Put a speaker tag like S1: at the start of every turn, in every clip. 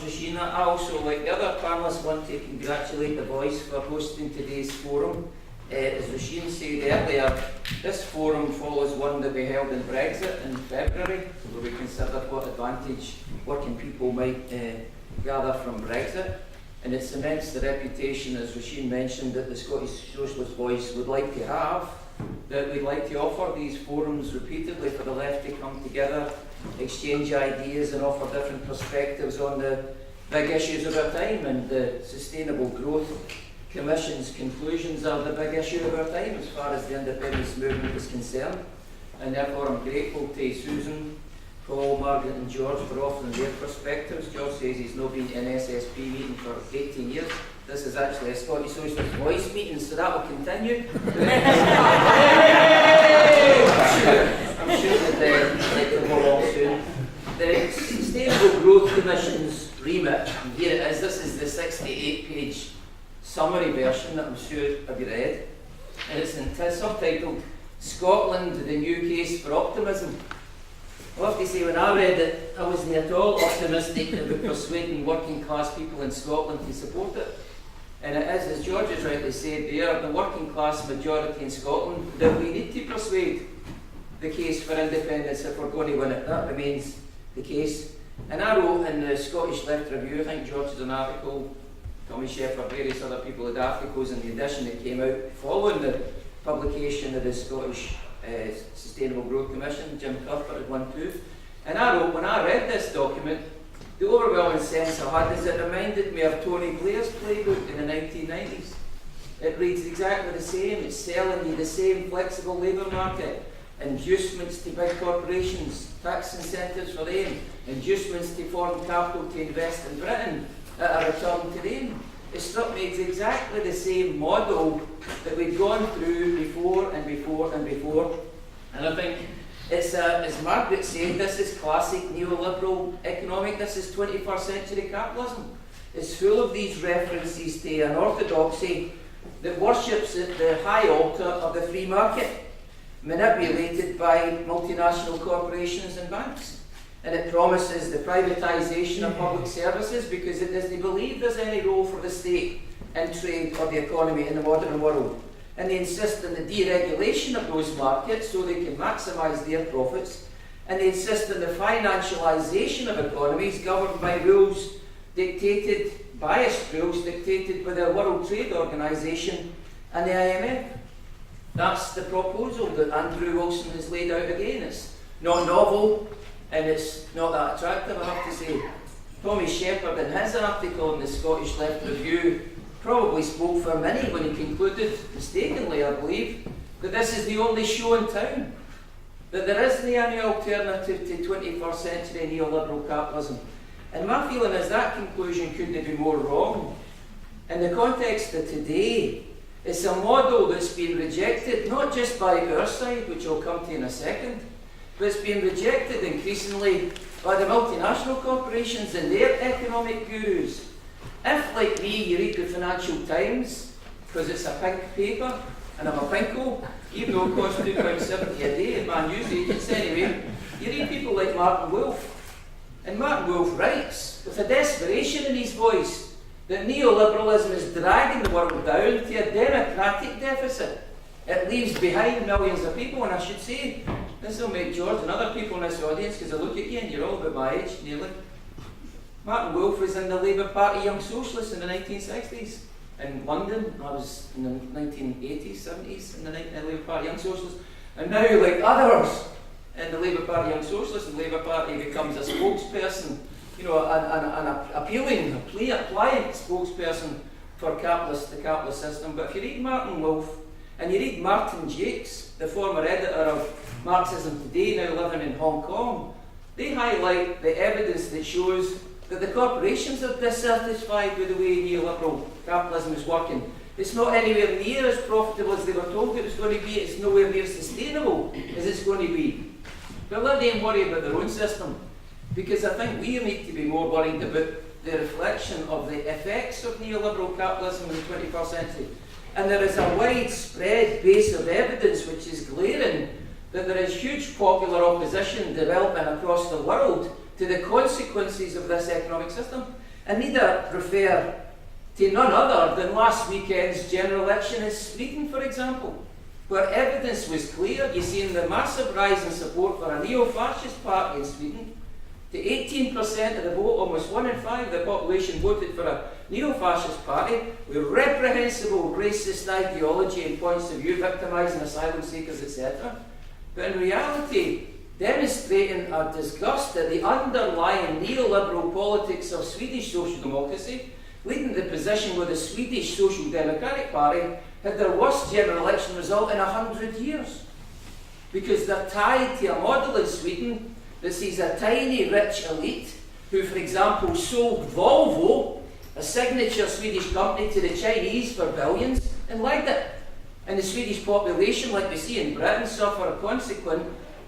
S1: Roisin. I also, like the other panellists, want to congratulate The Voice for hosting today's forum. As Roisin said earlier, this forum follows one that we held in Brexit in February, where we considered what advantage working people might gather from Brexit. And it cements the reputation, as Roisin mentioned, that the Scottish Socialist Voice would like to have, that we'd like to offer these forums repeatedly for the left to come together, exchange ideas and offer different perspectives on the big issues of our time. And the Sustainable Growth Commission's conclusions are the big issue of our time as far as the independence movement is concerned. And therefore I'm grateful to Susan, Paul, Margaret and George for offering their perspectives. George says he's not been to an SSP meeting for 18 years. This is actually a Scottish Socialist Voice meeting, so that will continue. I'm sure that they'll go along soon. The Sustainable Growth Commission's remit, and here it is, this is the 68-page summary version that I'm sure have you read. And it's subtitled, Scotland, the New Case for Optimism. I have to say, when I read it, I wasn't at all optimistic about persuading working class people in Scotland to support it. And it is, as George has rightly said there, the working class majority in Scotland that we need to persuade the case for independence if we're going to win it. That remains the case. And I wrote in the Scottish Left Review, I think George has an article, Tommy Shepherd, various other people had articles in the edition that came out following the publication of the Scottish Sustainable Growth Commission. Jim Cuthbert had one too. And I wrote, when I read this document, the overwhelming sense I had is it reminded me of Tony Blair's playbook in the 1990s. It reads exactly the same. It's selling you the same flexible labour market, inducements to big corporations, tax incentives for them, inducements to foreign capital to invest in Britain at a return to them. It struck me it's exactly the same model that we've gone through before and before and before. And I think it's, as Margaret said, this is classic neoliberal economic, this is 21st century capitalism. It's full of these references to an orthodoxy that worships at the high altar of the free market, manipulated by multinational corporations and banks. And it promises the privatisation of public services because it doesn't believe there's any role for the state in trade or the economy in the modern world. And they insist on the deregulation of those markets so they can maximise their profits. And they insist on the financialisation of economies governed by rules dictated, biased rules dictated by the World Trade Organisation and the IMF. That's the proposal that Andrew Wilson has laid out again. It's not novel. And it's not that attractive, I have to say. Tommy Shepherd, in his article in the Scottish Left Review, probably spoke for many when he concluded, mistakenly I believe, that this is the only show in town, that there isn't any alternative to 21st century neoliberal capitalism. And my feeling is that conclusion couldn't be more wrong. In the context of today, it's a model that's been rejected not just by our side, which I'll come to in a second, but it's been rejected increasingly by the multinational corporations and their economic gurus. If, like me, you read the Financial Times, because it's a pink paper, and I'm a pinko, even though it costs £2.70 a day at my news agents anyway, you read people like Martin Wolf. And Martin Wolf writes, with a desperation in his voice, that neoliberalism is dragging the world down to a democratic deficit. It leaves behind millions of people, and I should say, this will make George and other people in this audience, because I look at you and you're all about my age, nearly. Martin Wolf was in the Labour Party Young Socialists in the 1960s. In London, I was in the 1980s, 70s, in the Labour Party Young Socialists. And now, like others in the Labour Party Young Socialists, the Labour Party becomes a spokesperson, you know, an appealing, appliant spokesperson for the capitalist system. But if you read Martin Wolf, and you read Martin Jakes, the former editor of Marxism Today, now living in Hong Kong, they highlight the evidence that shows that the corporations are dissatisfied with the way neoliberal capitalism is working. It's not anywhere near as profitable as they were told it was going to be. It's nowhere near sustainable as it's going to be. But let them worry about their own system, because I think we need to be more worried about the reflection of the effects of neoliberal capitalism in the 21st century. And there is a widespread base of evidence which is glaring that there is huge popular opposition developing across the world to the consequences of this economic system. I need to refer to none other than last weekend's general election in Sweden, for example, where evidence was clear. You've seen the massive rise in support for a neo-fascist party in Sweden. To 18% of the vote, almost 1 in 5 of the population voted for a neo-fascist party with reprehensible racist ideology and points of view, victimising asylum seekers, etc. But in reality, demonstrating a disgust at the underlying neoliberal politics of Swedish social democracy, leading to the position where the Swedish Social Democratic Party had their worst general election result in 100 years. Because they're tied to a model in Sweden that sees a tiny rich elite who, for example, sold Volvo, a signature Swedish company, to the Chinese for billions and legged it. And the Swedish population, like we see in Britain, suffer a consequent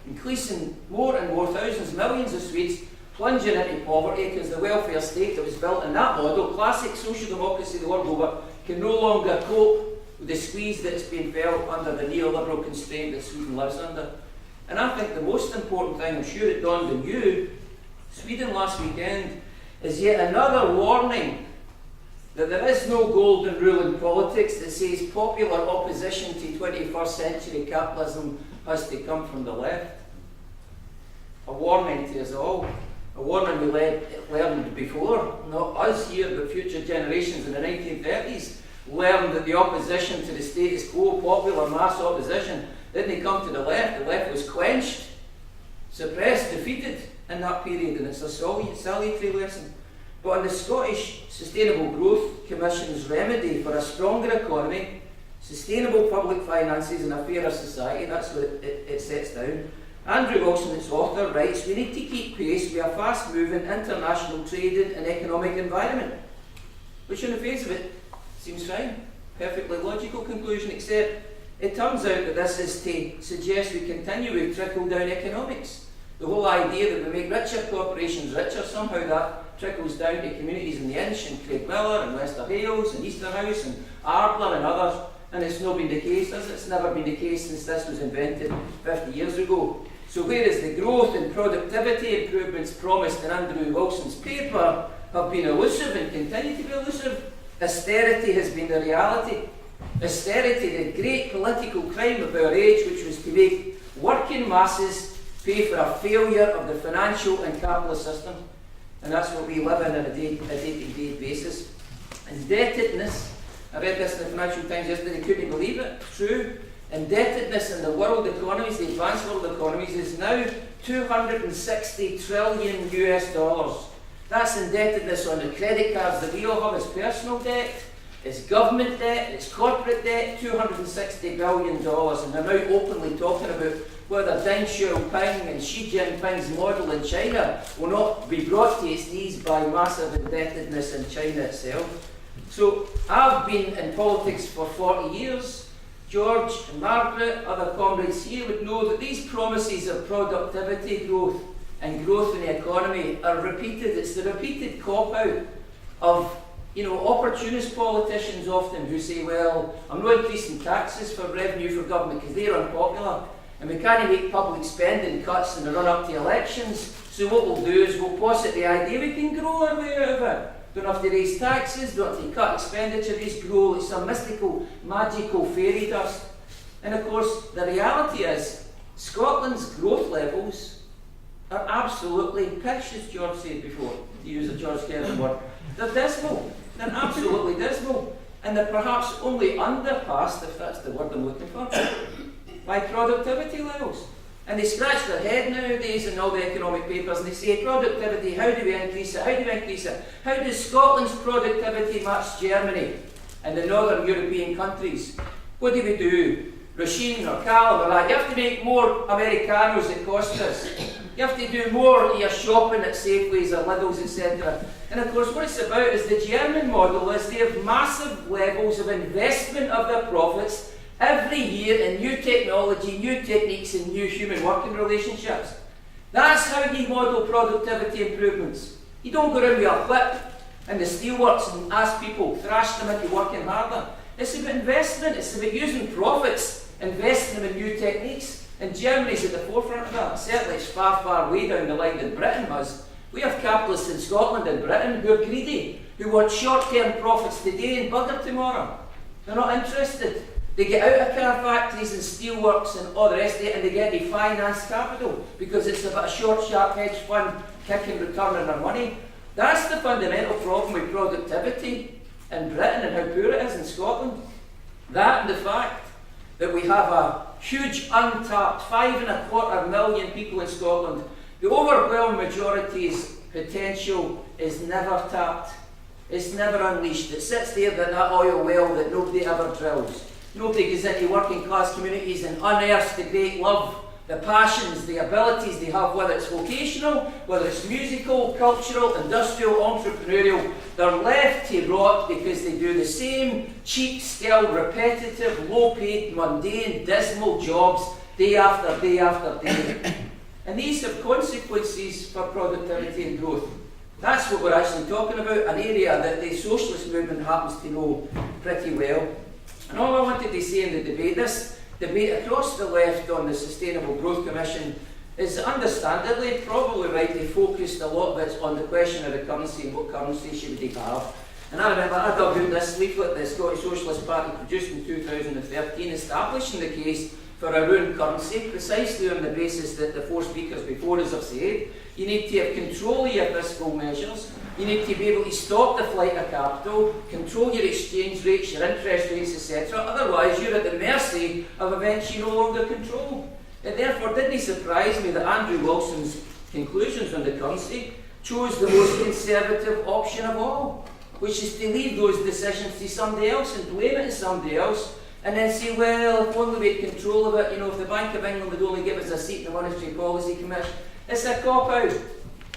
S1: increasing more and more thousands, millions of Swedes plunging into poverty because the welfare state that was built in that model, classic social democracy the world over, can no longer cope with the squeeze that's been felt under the neoliberal constraint that Sweden lives under. And I think the most important thing, I'm sure it dawned on you, Sweden last weekend, is yet another warning that there is no golden rule in politics that says popular opposition to 21st century capitalism has to come from the left. A warning to us all. A warning we learned before, not us here, but future generations in the 1930s, learned that the opposition to the status quo, popular mass opposition, didn't come to the left. The left was quenched, suppressed, defeated in that period, and it's a salutary lesson. But on the Scottish Sustainable Growth Commission's remedy for a stronger economy, sustainable public finances and a fairer society, that's what it sets down. Andrew Wilson, its author, writes, we need to keep pace with a fast-moving international trading and economic environment. Which on the face of it seems fine. Perfectly logical conclusion, except it turns out that this is to suggest we continue with trickle-down economics. The whole idea that we make richer corporations richer, somehow that trickles down to communities in the Inch and Craigmillar and Wester Hailes and Easterhouse and Arbler and others, and it's not been the case, as it's never been the case since this was invented 50 years ago. So whereas the growth and productivity improvements promised in Andrew Wilson's paper have been elusive and continue to be elusive, austerity has been the reality. Austerity, the great political crime of our age, which was to make working masses pay for a failure of the financial and capitalist system. And that's what we live in on a day-to-day basis. Indebtedness, I read this in the Financial Times yesterday, couldn't believe it, true. Indebtedness in the world economies, the advanced world economies, is now 260 trillion US dollars. That's indebtedness on the credit cards that we all have as personal debt, it's government debt, it's corporate debt, $260 billion. And they're now openly talking about whether Deng Xiaoping and Xi Jinping's model in China will not be brought to its knees by massive indebtedness in China itself. So I've been in politics for 40 years. George and Margaret, other comrades here would know that these promises of productivity growth and growth in the economy are repeated. It's the repeated cop-out of opportunist politicians often who say, well, I'm not increasing taxes for revenue for government because they're unpopular, and we can't make public spending cuts in the run-up to elections, so what we'll do is we'll posit the idea we can grow our way out of it. Don't have to raise taxes, don't have to cut expenditure, just grow like some mystical, magical fairy dust. And of course, the reality is, Scotland's growth levels are absolutely pish, as George said before, to use a George Kevin word. They're dismal. They're absolutely dismal. And they're perhaps only underpassed, if that's the word I'm looking for, by productivity levels. And they scratch their head nowadays in all the economic papers and they say, productivity, how do we increase it? How do we increase it? How does Scotland's productivity match Germany and the northern European countries? What do we do? Rasheen or Callum or that, you have to make more Americanos at Costas. You have to do more of your shopping at Safeways or Lidl's, etc. And of course what it's about is the German model is they have massive levels of investment of their profits every year in new technology, new techniques and new human working relationships. That's how you model productivity improvements. You don't go around with a whip in the steelworks and ask people, thrash them into working harder. It's about investment, it's about using profits, investing them in new techniques. And Germany's at the forefront of that. Certainly it's far, far way down the line than Britain has. We have capitalists in Scotland and Britain who are greedy, who want short-term profits today and bugger tomorrow. They're not interested. They get out of car factories and steelworks and all the rest of it, and they get the finance capital because it's about a short, sharp hedge fund kicking, returning their money. That's the fundamental problem with productivity in Britain and how poor it is in Scotland. That and the fact that we have a huge untapped 5.25 million people in Scotland. The overwhelming majority's potential is never tapped. It's never unleashed. It sits there in that oil well that nobody ever drills. Nobody goes into working class communities and unearths the great love, the passions, the abilities they have, whether it's vocational, whether it's musical, cultural, industrial, entrepreneurial. They're left to rot because they do the same cheap, stale, repetitive, low-paid, mundane, dismal jobs day after day after day. And these have consequences for productivity and growth. That's what we're actually talking about, an area that the socialist movement happens to know pretty well. And all I wanted to say in the debate, this debate across the left on the Sustainable Growth Commission is understandably, probably rightly focused a lot of it on the question of the currency and what currency should they have. And I remember I dug out this leaflet the Scottish Socialist Party produced in 2013 establishing the case for our own currency, precisely on the basis that the four speakers before us have said. You need to have control of your fiscal measures. You need to be able to stop the flight of capital, control your exchange rates, your interest rates, etc. Otherwise, you're at the mercy of events you no longer control. It therefore didn't surprise me that Andrew Wilson's conclusions on the currency chose the most conservative option of all, which is to leave those decisions to somebody else and blame it on somebody else, and then say, well, if only we had control of it, if the Bank of England would only give us a seat in the Monetary Policy Commission. It's a cop-out.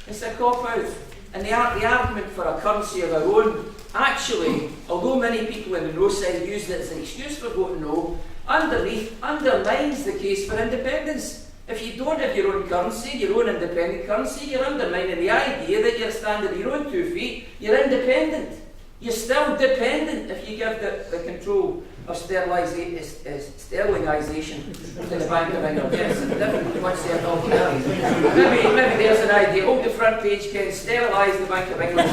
S1: It's a cop-out. And the argument for a currency of our own, actually, although many people in the no side used it as an excuse for voting no, underneath undermines the case for independence. If you don't have your own currency, your own independent currency, you're undermining the idea that you're standing on your own 2 feet, you're independent. You're still dependent if you give the control of sterlisation to the Bank of England. Yes, different once they're talking about. Maybe there's an idea. Oh, the front page can sterilise the Bank of England.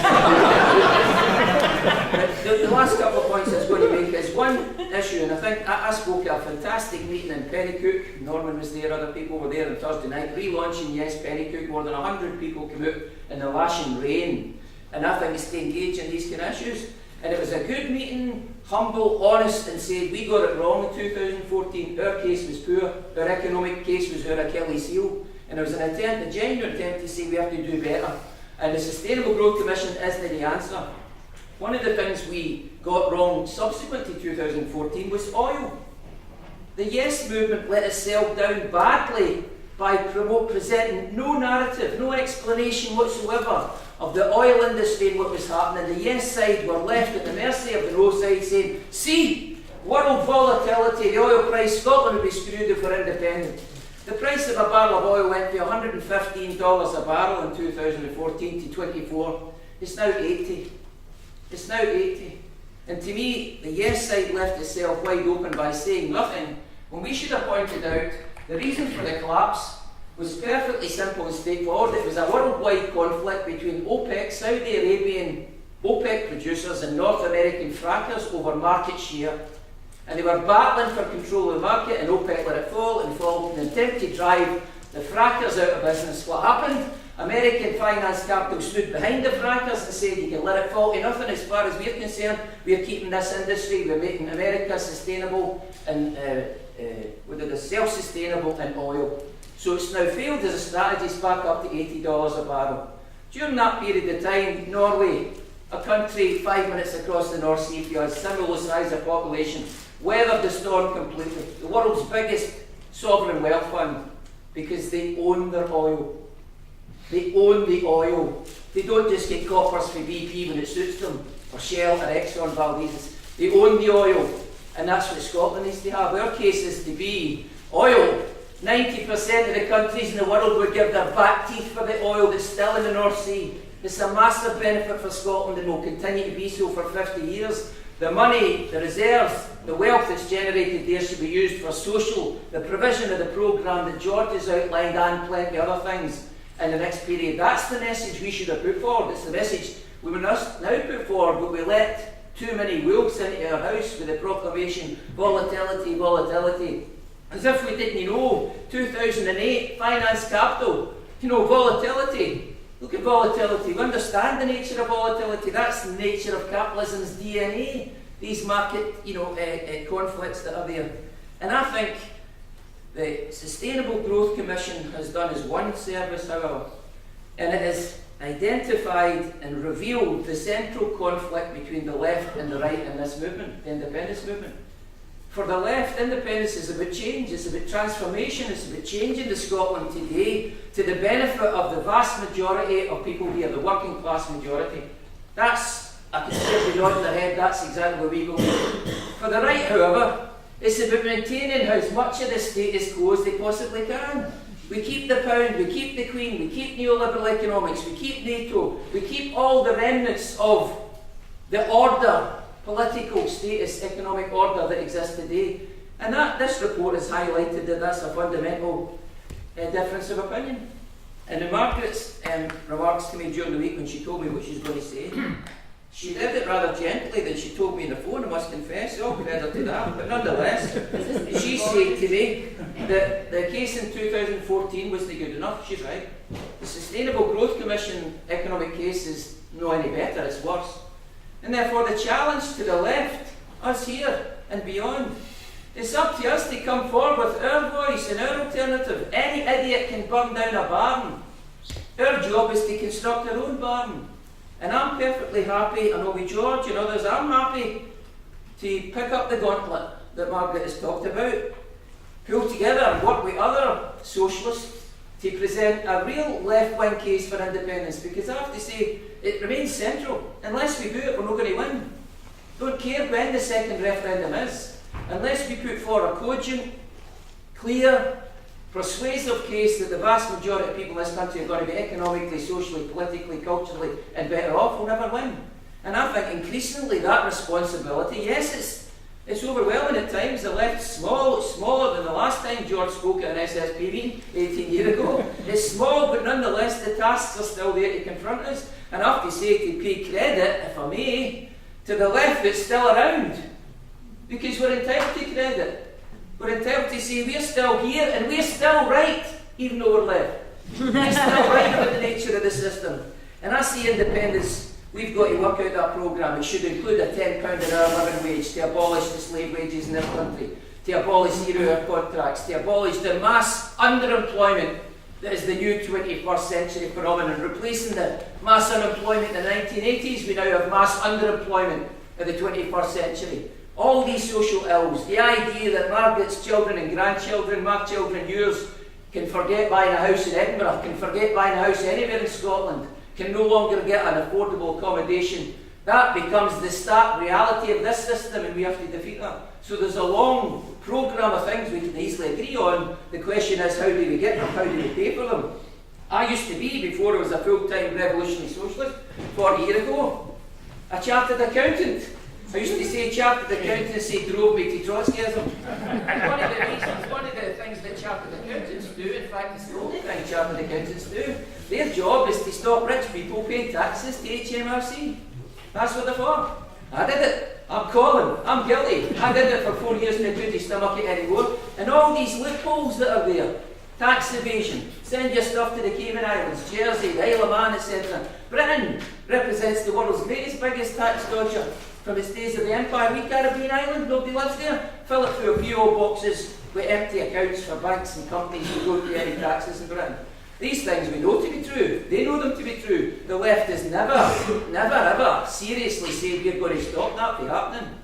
S1: the last couple of points I was going to make is one issue, and I think I spoke at a fantastic meeting in Pennycook. Norman was there, other people were there on Thursday night, relaunching Yes Pennycook. More than 100 people came out in the lashing rain. And I think it's to engage in these kind of issues. And it was a good meeting, humble, honest, and said we got it wrong in 2014. Our case was poor, our economic case was our Achilles heel. And it was an attempt, a genuine attempt to say we have to do better. And the Sustainable Growth Commission isn't the answer. One of the things we got wrong subsequent to 2014 was oil. The Yes movement let itself down badly by presenting no narrative, no explanation whatsoever of the oil industry and what was happening. The Yes side were left at the mercy of the No side saying, see, world volatility, the oil price, Scotland would be screwed if we're independent. The price of a barrel of oil went to $115 a barrel in 2014 to 24. It's now 80. It's now 80. And to me, the Yes side left itself wide open by saying nothing, when we should have pointed out the reason for the collapse was perfectly simple and straightforward. It was a worldwide conflict between OPEC, Saudi Arabian OPEC producers and North American frackers over market share. And they were battling for control of the market, and OPEC let it fall and fall in an attempt to drive the frackers out of business. What happened? American finance capital stood behind the frackers and said you can let it fall to nothing as far as we're concerned. We're keeping this industry, we're making America sustainable and self-sustainable in oil. So it's now failed as a strategy, it's back up to $80 a barrel. During that period of time, Norway, a country 5 minutes across the North Sea, if you had a similar size of population, weathered the storm completely. The world's biggest sovereign wealth fund, because they own their oil. They own the oil. They don't just get coppers for BP when it suits them, or Shell or Exxon Valdez. They own the oil, and that's what Scotland needs to have. Our case is to be oil. 90% of the countries in the world would give their back teeth for the oil that's still in the North Sea. It's a massive benefit for Scotland and will continue to be so for 50 years. The money, the reserves, the wealth that's generated there should be used for social, the provision of the programme that George has outlined and plenty of other things. in the next period. That's the message we should have put forward. It's the message we must now put forward, but we let too many wolves into our house with the proclamation, volatility, volatility. As if we didn't know 2008, finance capital, volatility. Look at volatility. We understand the nature of volatility. That's the nature of capitalism's DNA. These market, conflicts that are there. And I think the Sustainable Growth Commission has done us one service, however, and it has identified and revealed the central conflict between the left and the right in this movement, the independence movement. For the left, independence is about change, it's about transformation, it's about changing the Scotland today to the benefit of the vast majority of people here, the working class majority. That's, I can see everybody nodding their head, that's exactly where we go. For the right, however, it's about maintaining as much of the status quo as they possibly can. We keep the pound, we keep the Queen, we keep neoliberal economics, we keep NATO, we keep all the remnants of the order, political status, economic order that exists today. And this report has highlighted that that's a fundamental difference of opinion. And in Margaret's remarks to me during the week when she told me what she's going to say, she did it rather gently than she told me on the phone, I must confess, all credit to that. But nonetheless, she said to me that the case in 2014 wasn't good enough. She's right. The Sustainable Growth Commission economic case is no any better, it's worse. And therefore the challenge to the left, us here and beyond, it's up to us to come forward with our voice and our alternative. Any idiot can burn down a barn. Our job is to construct our own barn. And I'm perfectly happy, I know with George and others, I'm happy to pick up the gauntlet that Margaret has talked about, pull together and work with other socialists to present a real left-wing case for independence, because I have to say, it remains central. Unless we do it, we're not going to win. Don't care when the second referendum is. Unless we put forward a cogent, clear, persuasive case that the vast majority of people in this country are going to be economically, socially, politically, culturally and better off, we'll never win. And I think increasingly that responsibility, yes, it's overwhelming at times. The left's small, it's smaller than the last time George spoke at an SSP meeting 18 years ago. It's small, but nonetheless the tasks are still there to confront us. And I have to say, to pay credit, if I may, to the left that's still around. Because we're entitled to credit. We're entitled to say we're still here and we're still right, even though we're left. We're still right about the nature of the system. And I see independence, we've got to work out that programme. It should include a £10 an hour living wage to abolish the slave wages in this country, to abolish 0-hour contracts, to abolish the mass underemployment that is the new 21st century phenomenon. Replacing the mass unemployment in the 1980s, we now have mass underemployment in the 21st century. All these social ills, the idea that Margaret's children and grandchildren, my children, yours, can forget buying a house in Edinburgh, can forget buying a house anywhere in Scotland, can no longer get an affordable accommodation, that becomes the stark reality of this system, and we have to defeat that. So there's a long programme of things we can easily agree on. The question is, how do we get them? How do we pay for them? I used to be, before I was a full-time revolutionary socialist, 40 years ago, a chartered accountant. I used to say chartered accountancy drove me to Trotskyism. And one of the reasons, one of the things that chartered accountants do, in fact it's the only thing chartered accountants do, their job is to stop rich people paying taxes to HMRC. That's what they're for. I did it. I'm Colin. I'm guilty. I did it for 4 years and I couldn't stomach it anymore. And all these loopholes that are there, tax evasion, send your stuff to the Cayman Islands, Jersey, the Isle of Man, etc. Britain represents the world's biggest tax dodger. From its days of the Empire, we Caribbean island, nobody lives there. Fill it through a few old boxes with empty accounts for banks and companies who don't pay any taxes in Britain. These things we know to be true. They know them to be true. The left has never, ever seriously said we're going to stop that from happening.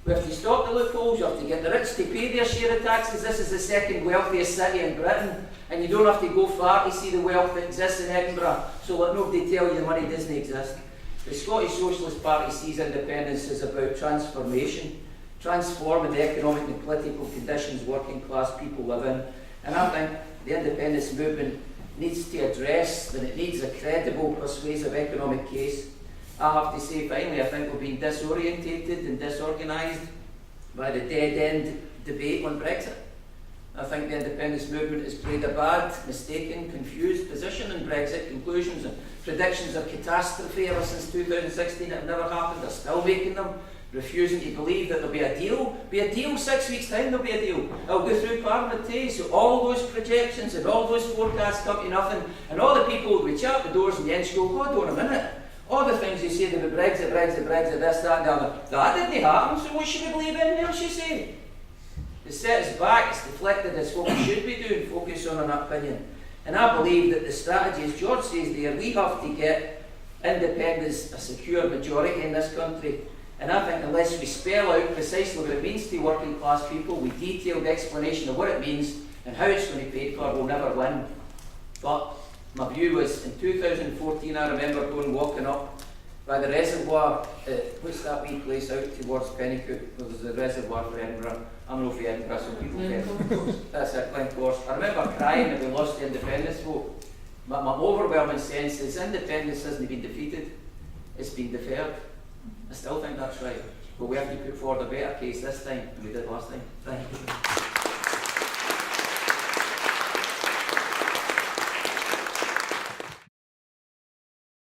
S1: We have to stop the loopholes, you have to get the rich to pay their share of taxes. This is the second wealthiest city in Britain, and you don't have to go far to see the wealth that exists in Edinburgh, so let nobody tell you the money doesn't exist. The Scottish Socialist Party sees independence as about transformation, transforming the economic and political conditions working class people live in. And I think the independence movement needs to address that it needs a credible, persuasive economic case. I have to say, finally, I think we're being disorientated and disorganised by the dead-end debate on Brexit. I think the independence movement has played a bad, mistaken, confused position in Brexit conclusions and predictions of catastrophe ever since 2016 that have never happened. They're still making them, refusing to believe that there'll be a deal. Be a deal 6 weeks' time, there'll be a deal. It'll go through Parliament today, so all those projections and all those forecasts come to nothing, and all the people who chat the doors in the end go, hold on a minute. All the things you say about Brexit, this, that, and the other, that didn't happen, so what should we believe in else you say? It's set us back, it's deflected us what we should be doing, focus on an opinion. And I believe that the strategy, as George says there, we have to get independence a secure majority in this country. And I think unless we spell out precisely what it means to working class people, with detailed explanation of what it means and how it's going to be paid for, we'll never win. But my view was, in 2014, I remember walking up by the reservoir, what's that wee place out towards Pennycook? Well, there's a reservoir for Edinburgh. I'm not for Edinburgh, so people get that's it, Glencorse. I remember crying that we lost the independence vote. But my overwhelming sense is independence hasn't been defeated, it's been deferred. I still think that's right. But we have to put forward a better case this time than we did last time. Thank you.